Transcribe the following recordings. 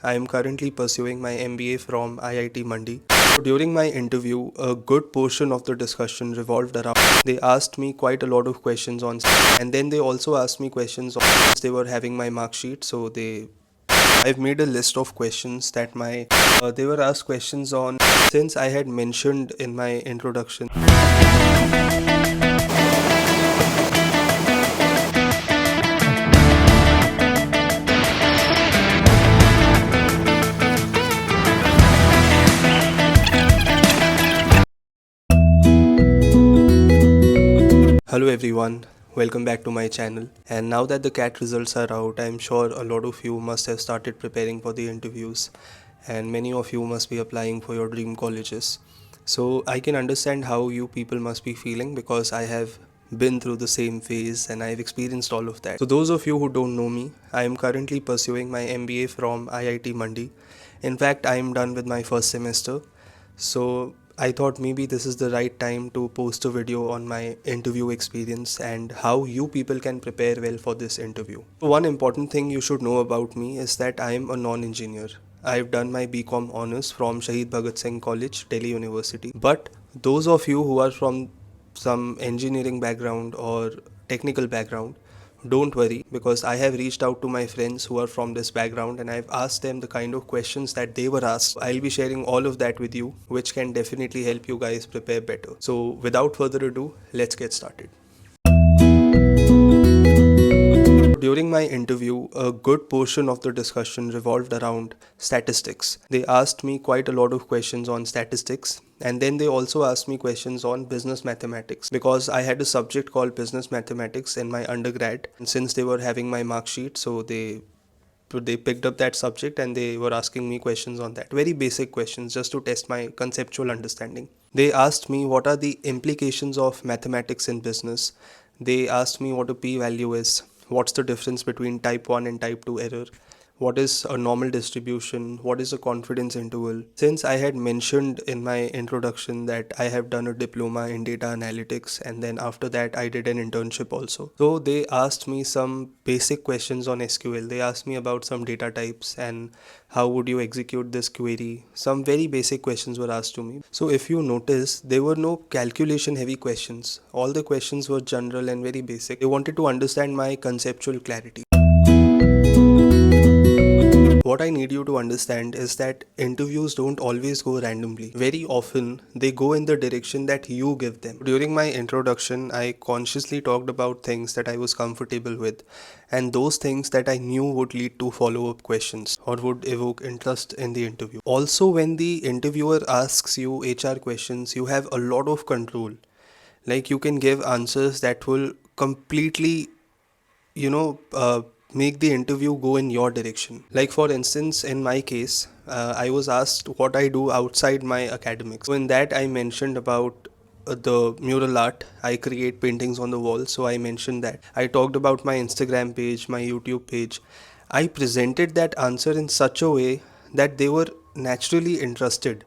I am currently pursuing my MBA from IIT Mandi. During my interview, a good portion of the discussion revolved around. They asked me quite a lot of questions on, and then they also asked me questions on. They were having my mark sheet, so I've made a list of questions that they were asked questions on. Since I had mentioned in my introduction. Hello everyone, welcome back to my channel. And now that the CAT results are out, I'm sure a lot of you must have started preparing for the interviews, and many of you must be applying for your dream colleges. So I can understand how you people must be feeling because I have been through the same phase and I've experienced all of that. So those of you who don't know me, I am currently pursuing my MBA from IIT Mandi. In fact, I am done with my first semester. So I thought maybe this is the right time to post a video on my interview experience and how you people can prepare well for this interview. One important thing you should know about me is that I am a non-engineer. I've done my BCom honors from Shahid Bhagat Singh College, Delhi University. But those of you who are from some engineering background or technical background, don't worry, because I have reached out to my friends who are from this background and I've asked them the kind of questions that they were asked. I'll be sharing all of that with you, which can definitely help you guys prepare better. So without further ado, let's get started. During my interview, a good portion of the discussion revolved around statistics. They asked me quite a lot of questions on statistics, and then they also asked me questions on business mathematics because I had a subject called business mathematics in my undergrad. And since they were having my mark sheet, so they picked up that subject and they were asking me questions on that. Very basic questions just to test my conceptual understanding. They asked me what are the implications of mathematics in business. They asked me what a p-value is, what's the difference between type 1 and type 2 error, what is a normal distribution, what is a confidence interval. Since I had mentioned in my introduction that I have done a diploma in data analytics and then after that I did an internship also. So they asked me some basic questions on SQL. They asked me about some data types and how would you execute this query. Some very basic questions were asked to me. So if you notice, there were no calculation heavy questions. All the questions were general and very basic. They wanted to understand my conceptual clarity. What I need you to understand is that interviews don't always go randomly. Very often, they go in the direction that you give them. During my introduction, I consciously talked about things that I was comfortable with and those things that I knew would lead to follow-up questions or would evoke interest in the interview. Also, when the interviewer asks you HR questions, you have a lot of control. Like you can give answers that will completely you know uh, make the interview go in your direction. Like for instance, in my case, I was asked what I do outside my academics. So in that I mentioned about the mural art. I create paintings on the wall, so I mentioned that. I talked about my Instagram page, my YouTube page. I presented that answer in such a way that they were naturally interested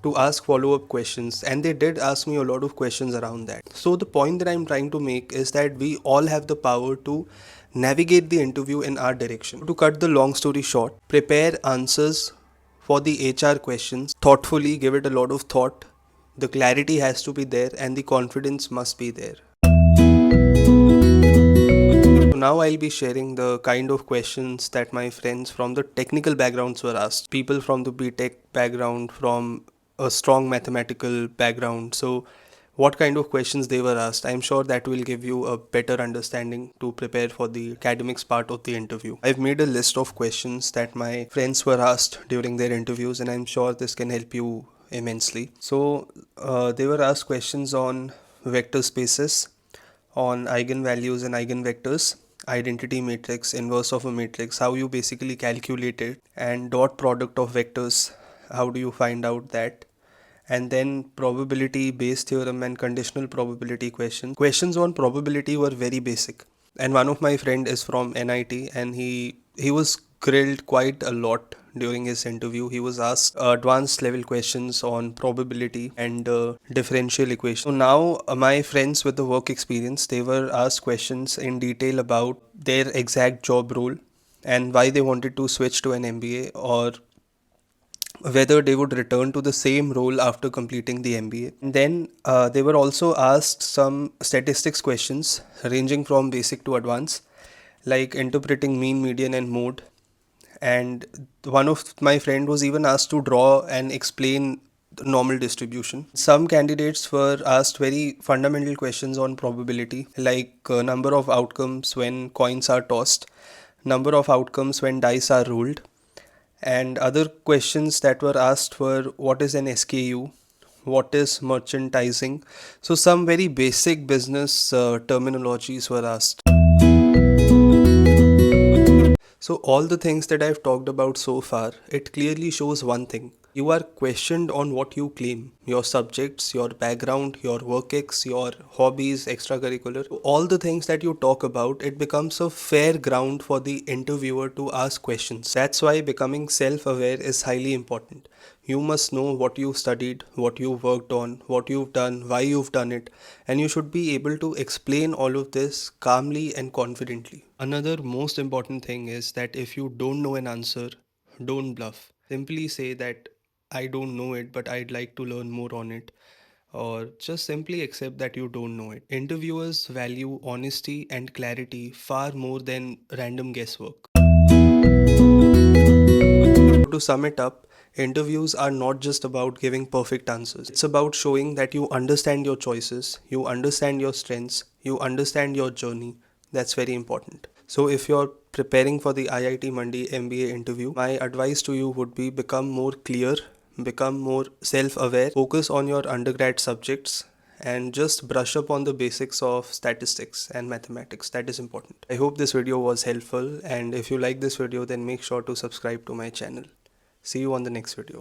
to ask follow-up questions, and they did ask me a lot of questions around that. So the point that I'm trying to make is that we all have the power to navigate the interview in our direction. To cut the long story short, prepare answers for the HR questions thoughtfully, give it a lot of thought. The clarity has to be there and the confidence must be there. So now I'll be sharing the kind of questions that my friends from the technical backgrounds were asked. People from the BTech background, from a strong mathematical background. So what kind of questions they were asked, I'm sure that will give you a better understanding to prepare for the academics part of the interview. I've made a list of questions that my friends were asked during their interviews and I'm sure this can help you immensely. So they were asked questions on vector spaces, on eigenvalues and eigenvectors, identity matrix, inverse of a matrix, how you basically calculate it, and dot product of vectors, how do you find out that, and then probability based theorem and conditional probability questions. Questions on probability were very basic. And one of my friend is from NIT and he was grilled quite a lot during his interview. He was asked advanced level questions on probability and differential equations. So now my friends with the work experience, they were asked questions in detail about their exact job role and why they wanted to switch to an MBA, or whether they would return to the same role after completing the MBA. Then they were also asked some statistics questions ranging from basic to advanced, like interpreting mean, median, and mode. And one of my friend was even asked to draw and explain the normal distribution. Some candidates were asked very fundamental questions on probability, like number of outcomes when coins are tossed, number of outcomes when dice are rolled, and other questions that were asked were what is an SKU, what is merchandising. So some very basic business terminologies were asked. So all the things that I've talked about so far, it clearly shows one thing. You are questioned on what you claim, your subjects, your background, your work ex, your hobbies, extracurricular, all the things that you talk about, it becomes a fair ground for the interviewer to ask questions. That's why becoming self-aware is highly important. You must know what you studied, what you worked on, what you've done, why you've done it, and you should be able to explain all of this calmly and confidently. Another most important thing is that if you don't know an answer, don't bluff. Simply say that I don't know it, but I'd like to learn more on it, or just simply accept that you don't know it. Interviewers value honesty and clarity far more than random guesswork. To sum it up, interviews are not just about giving perfect answers. It's about showing that you understand your choices, you understand your strengths, you understand your journey. That's very important. So if you're preparing for the IIT Mandi MBA interview, my advice to you would be become more clear, become more self-aware, focus on your undergrad subjects, and just brush up on the basics of statistics and mathematics. That is important. I hope this video was helpful, and if you like this video, then make sure to subscribe to my channel. See you on the next video.